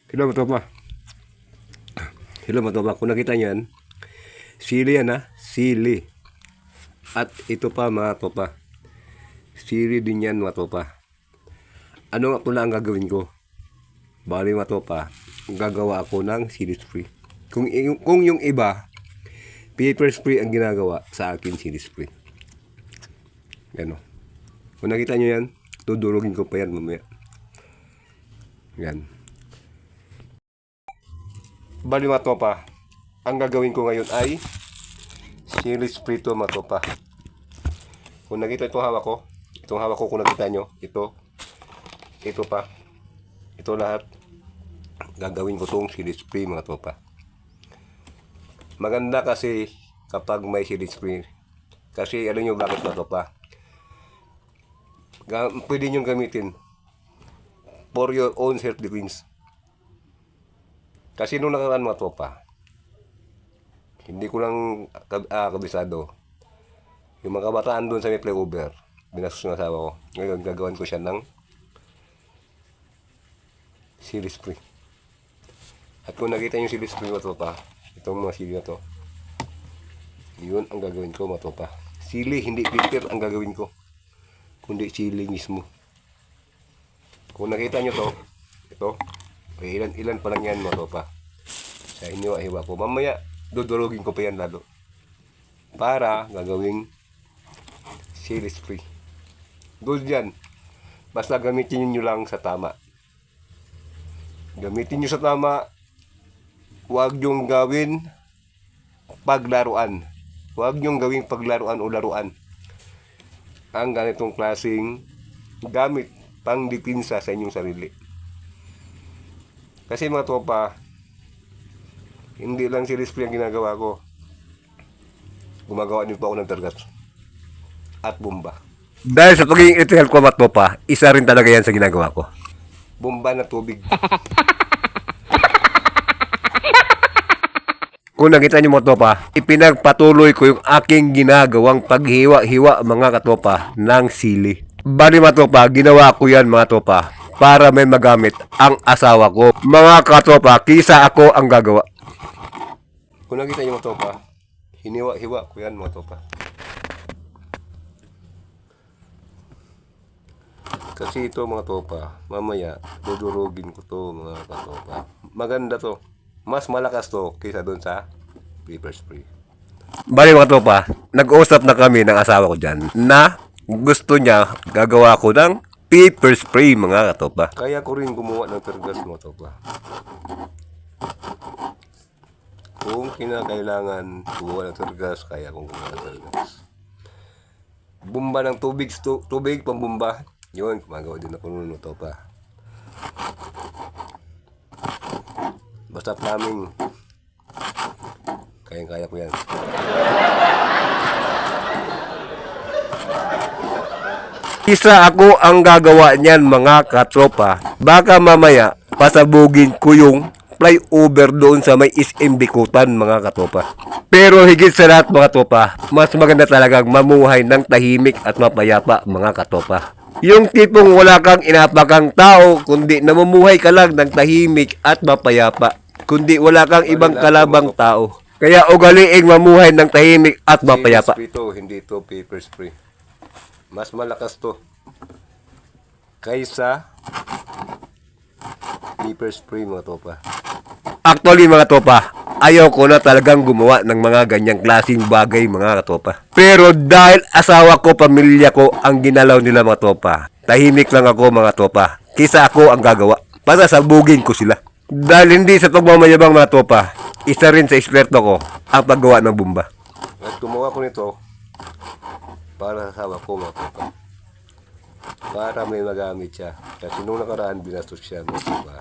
Hello mga tropa. Hello mga tropa. Kung nakita niyan, sili yan ha. Sili. At ito pa mga tropa. Sili din yan mga tropa. Ano nga pala ang gagawin ko? Bali mga tropa, gagawa ako ng sili spray. Kung yung iba, paper spray ang ginagawa, sa akin sili spray. Yan o. Kung nakita nyo yan, tudurugin ko pa yan mamaya. Yan. Bali mga tropa, ang gagawin ko ngayon ay sili spray to mga tropa. Kung nakita itong hawak ko, kung nakita nyo, ito pa, ito lahat, gagawin ko tong sili spray mga tropa. Maganda kasi kapag may sili spray. Kasi alam nyo bakit mga tropa? Pwede nyo gamitin for your own self defense. Kasi nung nakaraan mga tropa, hindi ko lang kabisado. Yung mga kabataan doon sa may flyover, binastos ng asawa ko. Ngayon gagawin ko siya ng sili spray. At kung nakita yung sili spray mga tropa, itong mga sili na to, yun ang gagawin ko mga tropa. Sili, hindi filter ang gagawin ko, kundi sili mismo. Kung nakita nyo to, ito, ilan pa lang yan mga tropa. Sa inyo ay hiwa ko. Mamaya, dudurugin ko pa yan lalo. Para gagawing sili spray. Doon yan. Basta gamitin nyo lang sa tama. Gamitin nyo sa tama. Huwag nyong gawin paglaruan. Huwag nyong gawing paglaruan o laruan ang ganitong klaseng gamit pang dipinsa sa inyong sarili. Kasi mga tropa, hindi lang sili spray ang ginagawa ko. Gumagawa din po ako ng tergas at bomba. Dahil sa pagiging electrical ko mga tropa, isa rin talaga yan sa ginagawa ko. Bomba na tubig. Kung nakita niyo mga tropa, ipinagpatuloy ko yung aking ginagawang paghiwa-hiwa mga katropa ng sili. Bali mga tropa, ginawa ko yan mga tropa para may magamit ang asawa ko. Mga katropa, kisa ako ang gagawa. Kung nakita niyo mga tropa, hiniwa-hiwa ko yan mga tropa. Kasi ito mga tropa, mamaya dudurugin ko to mga katropa. Maganda to. Mas malakas to kaysa doon sa paper spray. Bali mga tropa, nag-uusap na kami ng asawa ko dyan na gusto niya gagawa ko ng paper spray mga katropa. Kaya ko rin gumawa ng tergas mga tropa. Kung kinakailangan gumawa ng tergas, kaya kong gumawa ng tergas. Bumba ng tubig pambumba. Yun, gumagawa din ako nun mga tropa. Basta plumbing, kaya ko yan. Isa ako ang gagawa niyan mga katropa. Baka mamaya pasabugin ko yung flyover doon sa may SM Bikutan mga katropa. Pero higit sa lahat mga tropa, mas maganda talagang mamuhay ng tahimik at mapayapa mga katropa. Yung tipong wala kang inapakang tao, kundi namumuhay ka lang ng tahimik at mapayapa. Kundi wala kang ibang kalabang tao. Kaya ugaliing mamuhay ng tahimik at mapayapa. Sili spray to, hindi to paper spray. Mas malakas to kaysa paper spray mga tropa. Actually mga tropa, ayaw ko na talagang gumawa ng mga ganyang klaseng bagay mga tropa. Pero dahil asawa ko, pamilya ko ang ginalaw nila mga tropa, tahimik lang ako mga tropa. Kisa ako ang gagawa para sabugin ko sila. Dahil hindi sa pagmamayabang mga tropa, isa rin sa eksperto ko ang paggawa ng bomba. At gumawa ko nito para sa asawa ko mga tropa. Para may magamit siya. Kasi nung nakaraan binastos siya mga tropa.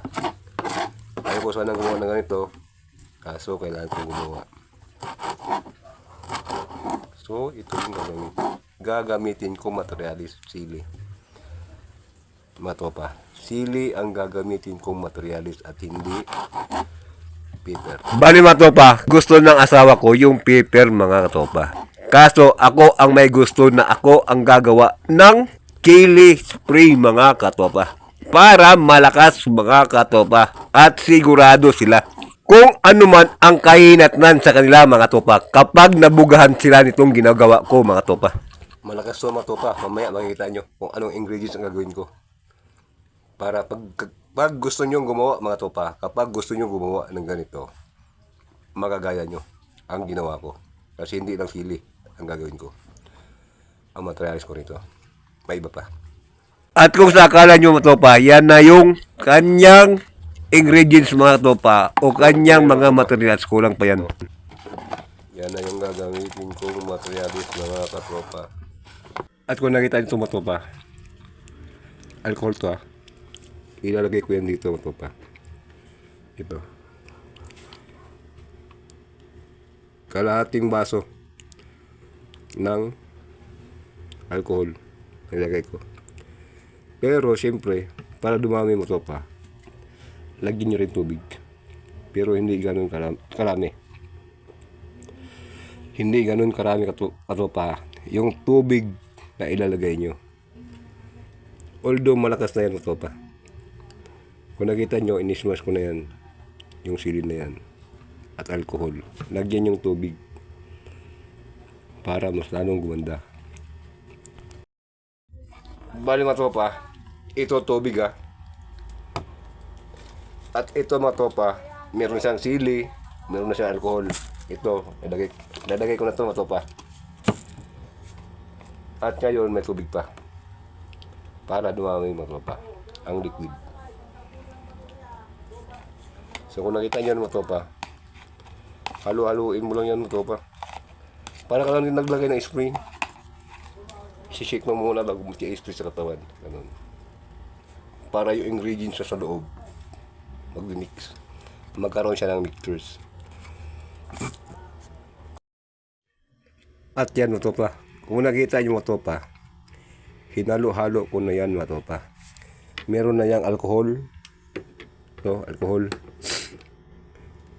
Ayaw ko sanang gumawa ng ganito, kaso kailangan kong gumawa. So, ito yung gagamitin ko materialis, sili. Mga tropa, sili ang gagamitin kong materialis at hindi paper. Bali mga tropa, gusto ng asawa ko yung paper mga tropa. Kaso ako ang may gusto na ako ang gagawa ng sili spray mga katropa. para malakas mga katopa at sigurado sila kung ano man ang kahinatnan sa kanila mga topa kapag nabugahan sila nitong ginagawa ko mga topa. Malakas to mga topa, mamaya makikita nyo kung anong ingredients ang gagawin ko. Para pag gusto nyo gumawa mga topa, kapag gusto nyo gumawa ng ganito, magagaya nyo ang ginawa ko. Kasi hindi lang sili ang gagawin ko. Ang materialis ko rito, may iba pa. At kung sa akala nyo mga topa, yan na yung kanyang ingredients mga topa o kanyang mga materials, kulang pa yan. Yan na yung gagamitin kong materialis mga katropa. At kung nakita nyo mga topa, alcohol to ilalagay ko yan dito mga topa. Ito. Kalahating baso ng alcohol nilagay ko. Pero siyempre, para dumami mo to pa, lagyan nyo rin tubig. Pero hindi ganun karami. Hindi ganun karami katopa yung tubig na ilalagay nyo. Although malakas na yan katopa. Kung nakita nyo, inismas ko na yan. Yung sili na yan. At alcohol. Lagyan yung tubig. Para mas lalong gumanda. Bali mga tropa, ito tubig at ito mga tropa, meron siyang sili, meron na siyang alcohol. Ito, nalagay ko na ito mga tropa. At ngayon may tubig pa para dumami mga tropa ang liquid. So kung nakita nyo mga tropa, halu-haluin mo lang yan mga tropa. Para ka lang din naglagay ng spring. Sishake mo muna bago mo i-spray sa katawan. Ganun. Para yung ingredients sa loob mag-mix. Magkaroon siya ng mixtures. At yan mga topa. Kung nakita nyo mga topa, hinalo-halo ko na yan mga topa. Meron na yung alcohol. No, alcohol.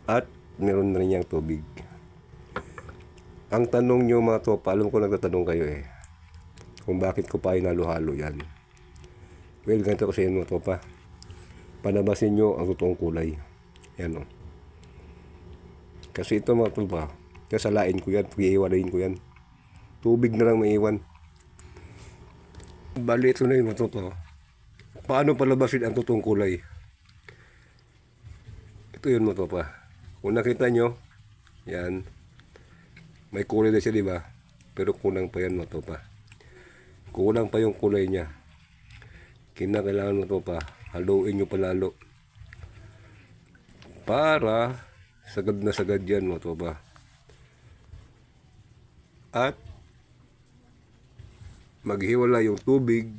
At meron na rin yung tubig. Ang tanong nyo mga topa, alam ko nagtatanong kayo kung bakit ko pa hinalo-halo yan. Well, ganito kasi yun mga tropa. Panabasin nyo ang totoong kulay. Yan kasi ito mga tropa, kasalain ko yan, pag-iiwalayin ko yan. Tubig na lang maiwan. Bali ito na yun mga tropa. Paano palabasin ang totoong kulay? Ito yun mga tropa. Kung nakita nyo, yan. May kulay na siya diba? Pero kulang pa yan mga tropa. Kulang pa yung kulay niya. Kinakailangan mo ito pa. Haluin nyo palalo. Para sagad na sagad yan mo ito pa. At maghiwala yung tubig,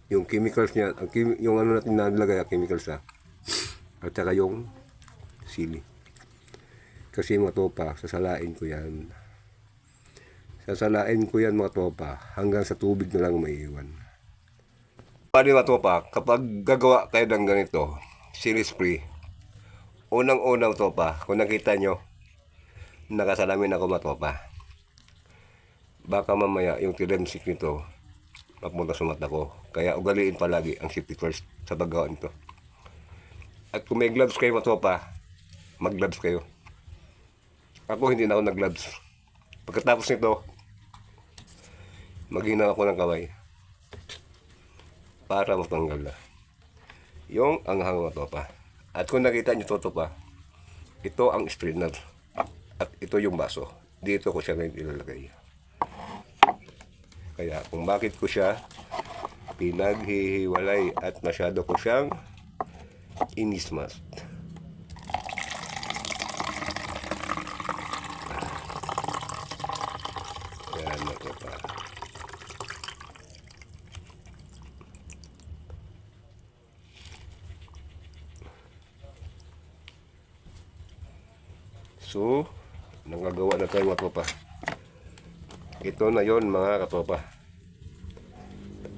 yung chemicals niya, yung ano natin nalagay, chemicals at saka yung sili. Kasi mga topa, sasalain ko yan. Sasalain ko yan mga tropa hanggang sa tubig na lang maiiwan. Pwede mga tropa, kapag gagawa kayo ng ganito, sili spray, unang-unang tropa, kung nakita nyo, nakasalamin ako mga tropa. Baka mamaya yung tilemsik nito, mapunta sa mata ko. Kaya ugaliin palagi ang safety first sa paggawa nito. At kung may gloves kayo mga tropa, mag-gloves kayo. Ako hindi na ako nag-gloves. Pagkatapos nito, maghina ako ng kamay para matanggal na yung anghang mga tropa. At kung nakita nyo ito pa, ito ang strainer at ito yung baso. Dito ko siya ngayon ilalagay. Kaya kung bakit ko siya pinaghihiwalay at masyado ko siyang inismas. Yan mga tropa. So, nangagawa na tayo mga tropa. Ito na yon mga katropa.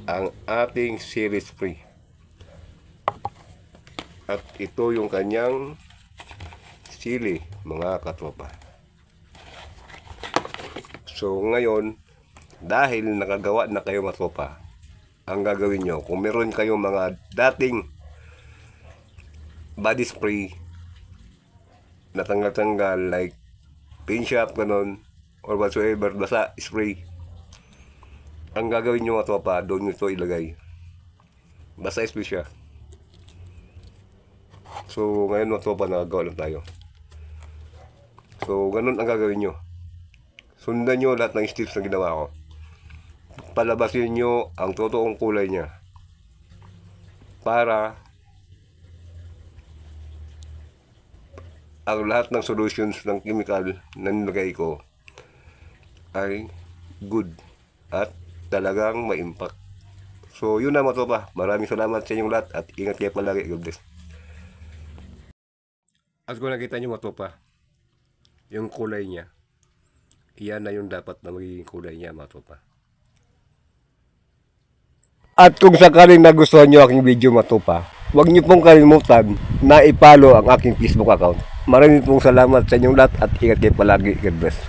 Ang ating series free. At ito yung kanyang sili mga katropa. So ngayon, dahil nakagawa na kayo mga tropa, ang gagawin nyo, kung meron kayong mga dating body spray na tanggal-tanggal like paint shop, ganon, or whatsoever, basta spray, ang gagawin nyo mga tropa, doon nyo ito ilagay. Basta spray siya. So, ngayon mga tropa, nagagawa lang tayo. So, ganun ang gagawin nyo. Sundan nyo lahat ng steps na ginawa ko. Palabasin nyo ang totoong kulay niya. Para ang lahat ng solutions ng chemical na nilagay ko ay good at talagang ma-impact. So, yun na mga tropa. Maraming salamat sa inyong lahat at ingat kayo palagi. God bless. At kung nakita nyo mga tropa, yung kulay niya, iyan na yung dapat na magiging kulay niya mga tropa. At kung sakaling nagustuhan nyo aking video mga tropa, huwag nyo pong kalimutan na i-follow ang aking Facebook account. Maraming pong salamat sa inyong lahat at ingat kayo palagi. God bless.